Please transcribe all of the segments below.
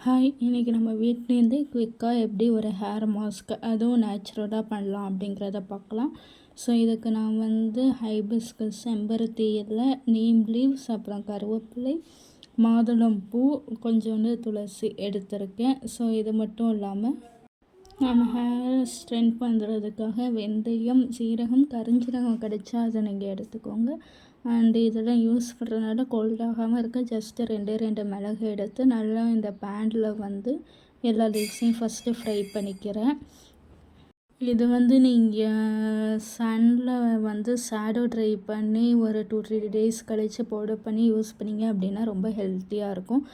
Hi, இன்றைக்கி நம்ம வீட்லேருந்தே குயிக்காக எப்படி ஒரு ஹேர் மாஸ்க் அதுவும் நேச்சுரலாக பண்ணலாம் அப்படிங்கிறத பார்க்கலாம். ஸோ இதுக்கு நான் ஹைபிஸ்கஸ் செம்பருத்தி இலை, நீம் லீவ்ஸ், அப்புறம் கருவேப்பிலை, மாதுளம்பூ, கொஞ்சோண்டு துளசி எடுத்திருக்கேன். ஸோ இது மட்டும் இல்லாமல் நம்ம ஹேர் ஸ்ட்ரென்த் பண்ணுறதுக்காக வெந்தயம், சீரகம், கருஞ்சீரகம் கிடைச்சா அதை நீங்கள் எடுத்துக்கோங்க. அண்டு இதெல்லாம் யூஸ் பண்ணுறதுனால கோல்ட் ஆகாமல் இருக்க ஜஸ்ட்டு 2 மிளகு எடுத்து நல்லா இந்த பேனில் எல்லா லீவ்ஸையும் ஃபஸ்ட்டு ஃப்ரை பண்ணிக்கிறேன். இது நீங்கள் சன்னில் ஷேடோ ட்ரை பண்ணி ஒரு 2-3 டேஸ் கழித்து பவுடர் பண்ணி யூஸ் பண்ணிங்க அப்படின்னா ரொம்ப ஹெல்த்தியாக இருக்கும்.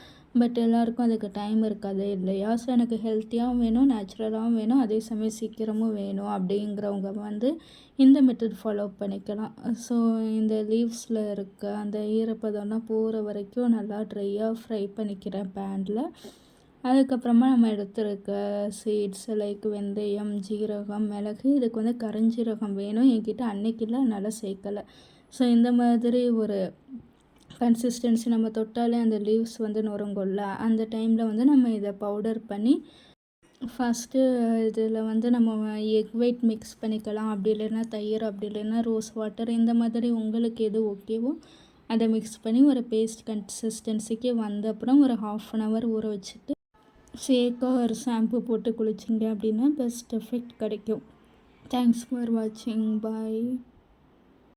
பட் எல்லாருக்கும் அதுக்கு டைம் இருக்காது இல்லையா? ஸோ எனக்கு ஹெல்த்தியாகவும் வேணும், நேச்சுரலாகவும் வேணும், அதே சமயம் சீக்கிரமும் வேணும் அப்படிங்கிறவங்க இந்த மெத்தட் ஃபாலோ பண்ணிக்கலாம். ஸோ இந்த லீவ்ஸில் இருக்க அந்த ஈரப்பதம்லாம் போகிற வரைக்கும் நல்லா ட்ரையாக ஃப்ரை பண்ணிக்கிறேன் பேனில். அதுக்கப்புறமா நம்ம எடுத்துருக்க சீட்ஸ் லைக் வெந்தயம், ஜீரகம், மிளகு, இதுக்கு கருஞ்சீரகம் வேணும். என்கிட்ட அன்னைக்கில் அதனால் சேர்க்கலை. ஸோ இந்த மாதிரி ஒரு கன்சிஸ்டன்சி நம்ம தொட்டாலே அந்த லீவ்ஸ் நொறுங்கும்ல, அந்த டைமில் நம்ம இதை பவுடர் பண்ணி ஃபஸ்ட்டு இதில் நம்ம எக் ஒயிட் மிக்ஸ் பண்ணிக்கலாம். அப்படி இல்லைன்னா தயிர், அப்படி இல்லைன்னா ரோஸ் வாட்டர், இந்த மாதிரி உங்களுக்கு எது ஓகேவோ அதை மிக்ஸ் பண்ணி ஒரு பேஸ்ட் கன்சிஸ்டன்சிக்கு வந்த அப்புறம் ஒரு 1/2 hour ஊற வச்சுட்டு ஃபேக்காக ஒரு ஷாம்பு போட்டு குளிச்சிங்க அப்படின்னா பெஸ்ட் எஃபெக்ட் கிடைக்கும். தேங்க்ஸ் ஃபார் வாட்சிங். பாய்.